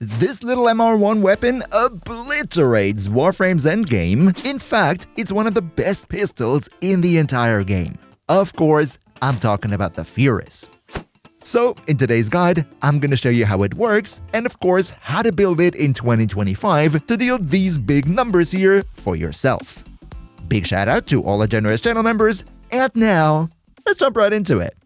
This little MR1 weapon obliterates Warframe's Endgame. In fact, it's one of the best pistols in the entire game. Of course, I'm talking about the Furis. So, in today's guide, I'm gonna show you how it works, and of course, how to build it in 2025 to deal these big numbers here for yourself. Big shout out to all our generous channel members, and now, let's jump right into it.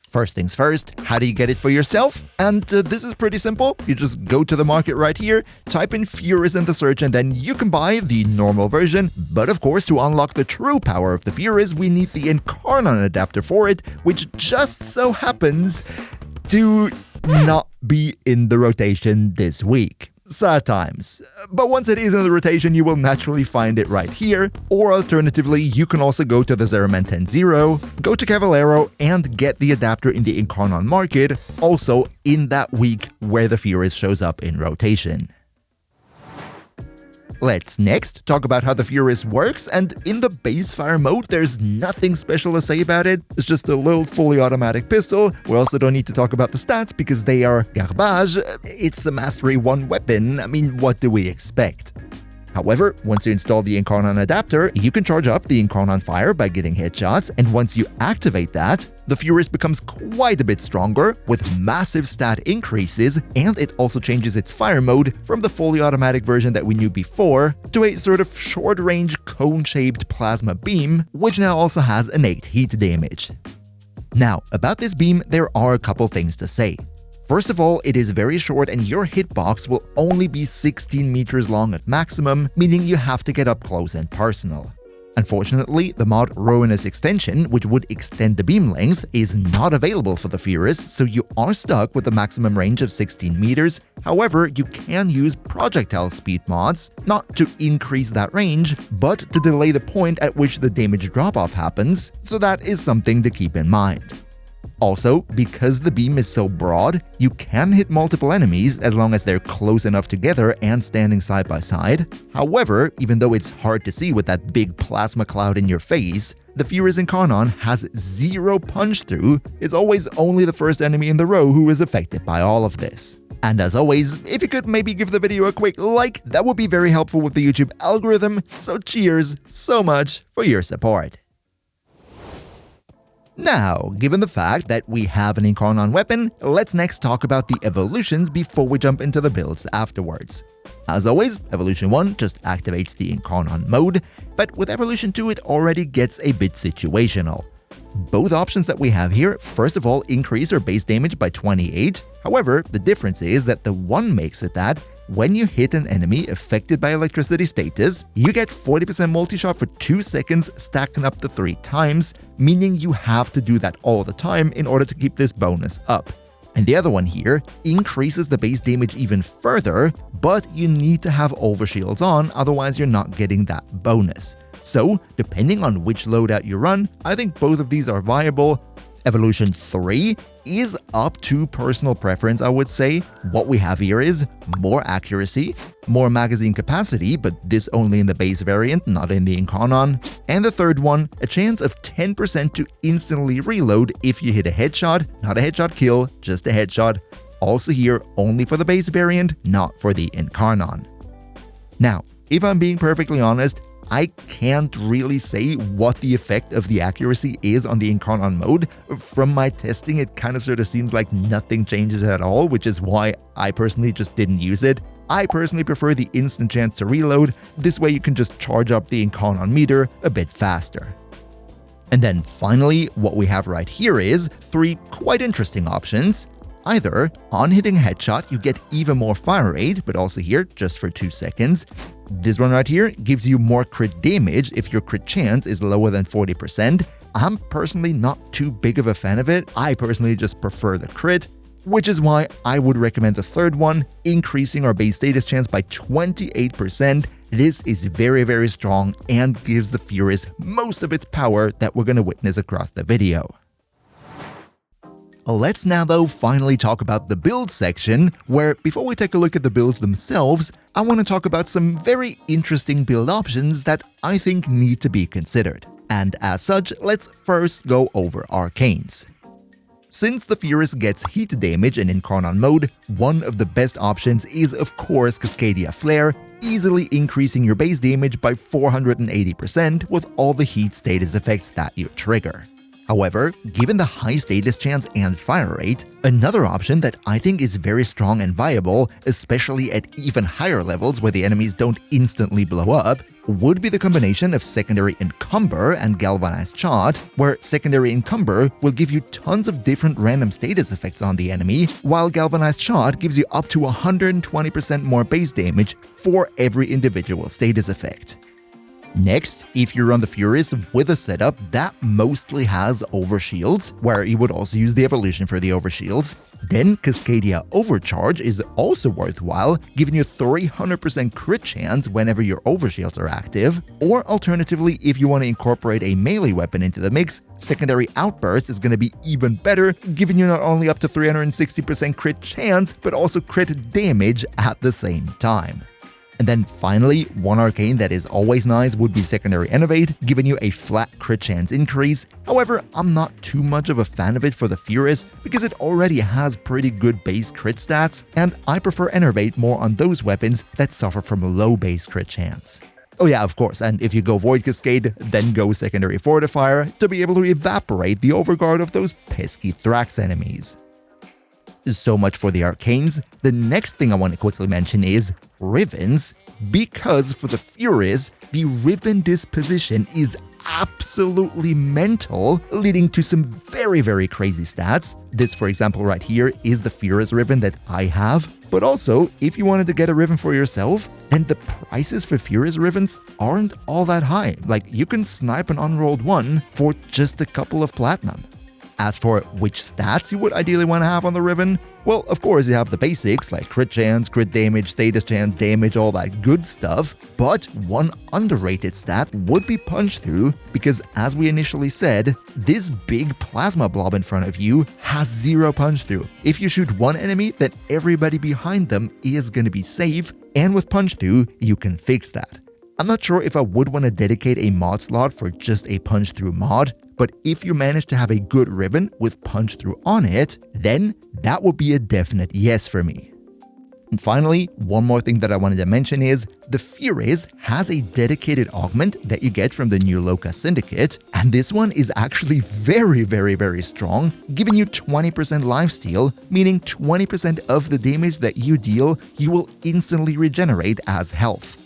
First things first, how do you get it for yourself? And this is pretty simple. You just go to the market right here, type in Furis in the search, and then you can buy the normal version. But of course, to unlock the true power of the Furis, we need the Incarnon adapter for it, which just so happens to not be in the rotation this week. Sad times. But once it is in the rotation, you will naturally find it right here, or alternatively, you can also go to the Zeraman 10.0, go to Cavallero, and get the adapter in the Incarnon market, also in that week where the Furis shows up in rotation. Let's next talk about how the Furis works, and in the base fire mode, there's nothing special to say about it. It's just a little fully automatic pistol. We also don't need to talk about the stats because they are garbage. It's a Mastery 1 weapon. I mean, what do we expect? However, once you install the Incarnon adapter, you can charge up the Incarnon fire by getting headshots, and once you activate that, the Furis becomes quite a bit stronger, with massive stat increases, and it also changes its fire mode from the fully automatic version that we knew before to a sort of short-range cone-shaped plasma beam, which now also has innate heat damage. Now, about this beam, there are a couple things to say. First of all, it is very short and your hitbox will only be 16 meters long at maximum, meaning you have to get up close and personal. Unfortunately, the mod Ruinous Extension, which would extend the beam length, is not available for the Furis, so you are stuck with a maximum range of 16 meters. However, you can use projectile speed mods, not to increase that range, but to delay the point at which the damage drop-off happens, so that is something to keep in mind. Also, because the beam is so broad, you can hit multiple enemies as long as they're close enough together and standing side by side. However, even though it's hard to see with that big plasma cloud in your face, the Furis Incarnon has zero punch-through. It's always only the first enemy in the row who is affected by all of this. And as always, if you could maybe give the video a quick like, that would be very helpful with the YouTube algorithm, so cheers so much for your support. Now, given the fact that we have an Incarnon weapon, let's next talk about the evolutions before we jump into the builds afterwards. As always, Evolution 1 just activates the Incarnon mode, but with Evolution 2 it already gets a bit situational. Both options that we have here, first of all, increase our base damage by 28, however, the difference is that the one makes it that when you hit an enemy affected by electricity status, you get 40% multi-shot for 2 seconds, stacking up to 3 times, meaning you have to do that all the time in order to keep this bonus up. And the other one here increases the base damage even further, but you need to have overshields on, otherwise you're not getting that bonus. So, depending on which loadout you run, I think both of these are viable. Evolution 3 is up to personal preference, I would say. What we have here is more accuracy, more magazine capacity, but this only in the base variant, not in the Incarnon. And the third one, a chance of 10% to instantly reload if you hit a headshot, not a headshot kill, just a headshot. Also here, only for the base variant, not for the Incarnon. Now, if I'm being perfectly honest, I can't really say what the effect of the accuracy is on the Incarnon mode. From my testing, it kind of sort of seems like nothing changes at all, which is why I personally just didn't use it. I personally prefer the instant chance to reload. This way you can just charge up the Incarnon meter a bit faster. And then finally, what we have right here is 3 quite interesting options. Either, on hitting a headshot, you get even more fire rate, but also here, just for 2 seconds. This one right here gives you more crit damage if your crit chance is lower than 40%. I'm personally not too big of a fan of it. I personally just prefer the crit, which is why I would recommend the third one, increasing our base status chance by 28%. This is very, very strong and gives the Furis most of its power that we're going to witness across the video. Let's now though finally talk about the build section, where before we take a look at the builds themselves, I want to talk about some very interesting build options that I think need to be considered. And as such, let's first go over arcanes. Since the Furis gets heat damage in Incarnon mode, one of the best options is of course Cascadia Flare, easily increasing your base damage by 480% with all the heat status effects that you trigger. However, given the high status chance and fire rate, another option that I think is very strong and viable, especially at even higher levels where the enemies don't instantly blow up, would be the combination of Secondary Encumber and Galvanized Shot, where Secondary Encumber will give you tons of different random status effects on the enemy, while Galvanized Shot gives you up to 120% more base damage for every individual status effect. Next, if you run the Furis with a setup that mostly has overshields, where you would also use the evolution for the overshields, then Cascadia Overcharge is also worthwhile, giving you 300% crit chance whenever your overshields are active, or alternatively, if you want to incorporate a melee weapon into the mix, Secondary Outburst is going to be even better, giving you not only up to 360% crit chance, but also crit damage at the same time. And then finally, one arcane that is always nice would be Secondary Innovate, giving you a flat crit chance increase. However, I'm not too much of a fan of it for the Furis because it already has pretty good base crit stats, and I prefer Innovate more on those weapons that suffer from low base crit chance. Oh yeah, of course, and if you go Void Cascade, then go Secondary Fortifier to be able to evaporate the overguard of those pesky Thrax enemies. So much for the arcanes. The next thing I want to quickly mention is Rivens, because for the Furis, the Riven disposition is absolutely mental, leading to some very crazy stats. This, for example, right here is the Furis Riven that I have, but also, if you wanted to get a Riven for yourself, then the prices for Furis Rivens aren't all that high. Like, you can snipe an unrolled one for just a couple of platinum. As for which stats you would ideally want to have on the Riven, well, of course you have the basics like crit chance, crit damage, status chance, damage, all that good stuff, but one underrated stat would be punch through, because as we initially said, this big plasma blob in front of you has 0 punch through. If you shoot one enemy, then everybody behind them is going to be safe, and with punch through, you can fix that. I'm not sure if I would want to dedicate a mod slot for just a punch through mod, but if you manage to have a good Riven with punch through on it, then that would be a definite yes for me. And finally, one more thing that I wanted to mention is the Furis has a dedicated augment that you get from the new Loka Syndicate, and this one is actually very strong, giving you 20% lifesteal, meaning 20% of the damage that you deal, you will instantly regenerate as health.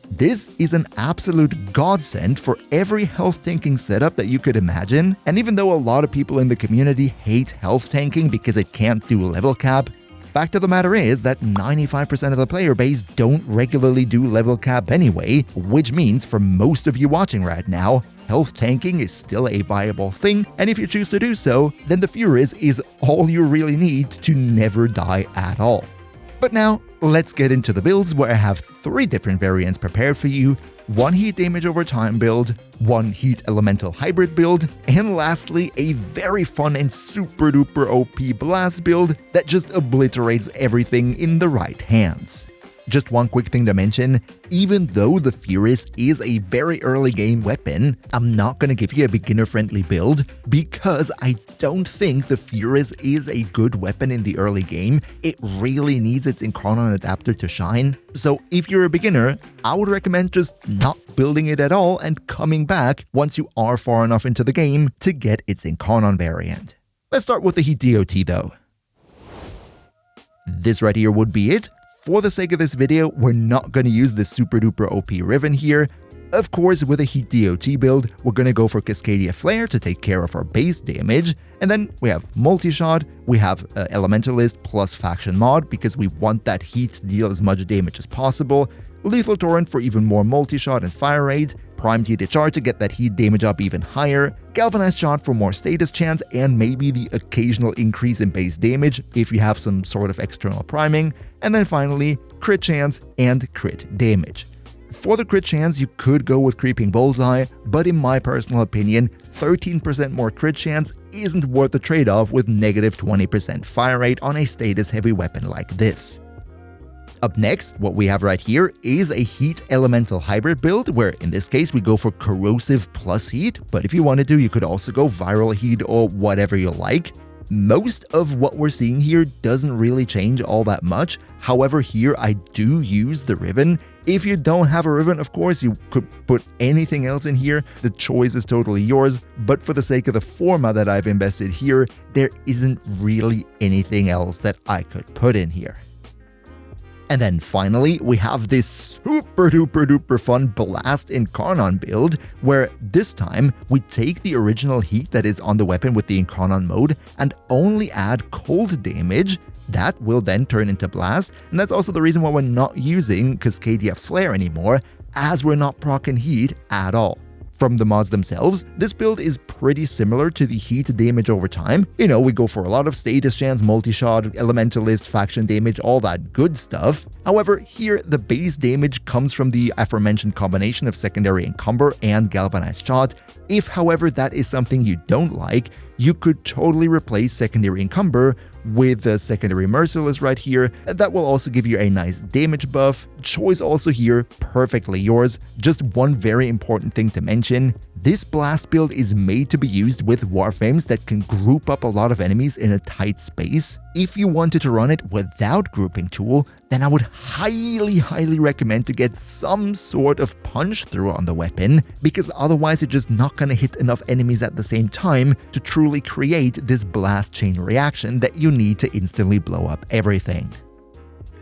This is an absolute godsend for every health tanking setup that you could imagine, and even though a lot of people in the community hate health tanking because it can't do level cap, fact of the matter is that 95% of the player base don't regularly do level cap anyway, which means for most of you watching right now, health tanking is still a viable thing, and if you choose to do so, then the Furis is all you really need to never die at all. But now, let's get into the builds where I have 3 different variants prepared for you, one heat damage over time build, one heat elemental hybrid build, and lastly, a very fun and super duper OP blast build that just obliterates everything in the right hands. Just one quick thing to mention, even though the Furis is a very early game weapon, I'm not going to give you a beginner-friendly build because I don't think the Furis is a good weapon in the early game. It really needs its Incarnon adapter to shine. So if you're a beginner, I would recommend just not building it at all and coming back once you are far enough into the game to get its Incarnon variant. Let's start with the Heat DOT though. This right here would be it. For the sake of this video, we're not going to use the super duper OP Riven here. Of course, with a Heat DOT build, we're going to go for Cascadia Flare to take care of our base damage, and then we have Multi-Shot, we have Elementalist plus Faction Mod because we want that heat to deal as much damage as possible, Lethal Torrent for even more multi-shot and fire rate, Primed Heat HR to get that heat damage up even higher, Galvanized Shot for more status chance and maybe the occasional increase in base damage if you have some sort of external priming, and then finally crit chance and crit damage. For the crit chance, you could go with Creeping Bullseye, but in my personal opinion, 13% more crit chance isn't worth the trade-off with negative 20% fire rate on a status-heavy weapon like this. Up next, what we have right here is a Heat Elemental Hybrid build, where in this case we go for Corrosive plus Heat, but if you wanted to, you could also go Viral Heat or whatever you like. Most of what we're seeing here doesn't really change all that much. However, here I do use the riven. If you don't have a riven, of course, you could put anything else in here. The choice is totally yours, but for the sake of the format that I've invested here, there isn't really anything else that I could put in here. And then finally, we have this super duper duper fun Blast Incarnon build, where this time we take the original heat that is on the weapon with the Incarnon mode and only add cold damage. That will then turn into Blast, and that's also the reason why we're not using Cascadia Flare anymore, as we're not proccing heat at all. From the mods themselves, this build is pretty similar to the heat damage over time. You know, we go for a lot of status chance, multi-shot, elementalist, faction damage, all that good stuff. However, here the base damage comes from the aforementioned combination of secondary encumber and galvanized shot. If, however, that is something you don't like, you could totally replace secondary encumber with the secondary merciless right here. That will also give you a nice damage buff. Choice also here, perfectly yours. Just one very important thing to mention, this blast build is made to be used with warframes that can group up a lot of enemies in a tight space. If you wanted to run it without grouping tool, then I would highly recommend to get some sort of punch through on the weapon, because otherwise you're just not gonna hit enough enemies at the same time to truly create this blast chain reaction that you need to instantly blow up everything.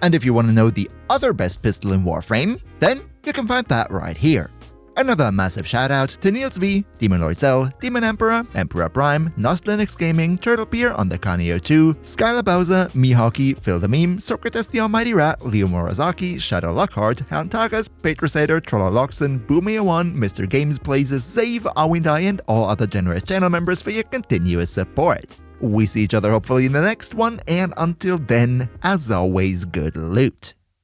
And if you want to know the other best pistol in Warframe, then you can find that right here. Another massive shout out to Niels V, Demon Lord Cell, Demon Emperor, Emperor Prime, Nost Linux Gaming, Turtle Pier on the Kanio 2, Skyla Bowser, Mihawky, Phil the Meme, Socrates the Almighty Rat, Leo Morizaki, Shadow Lockhart, Hound Tagas, Patricider, Trolloloxen, Boomia1, Mr. Games Blazes, Save, Awindai, and all other generous channel members for your continuous support. We see each other hopefully in the next one, and until then, as always, good loot.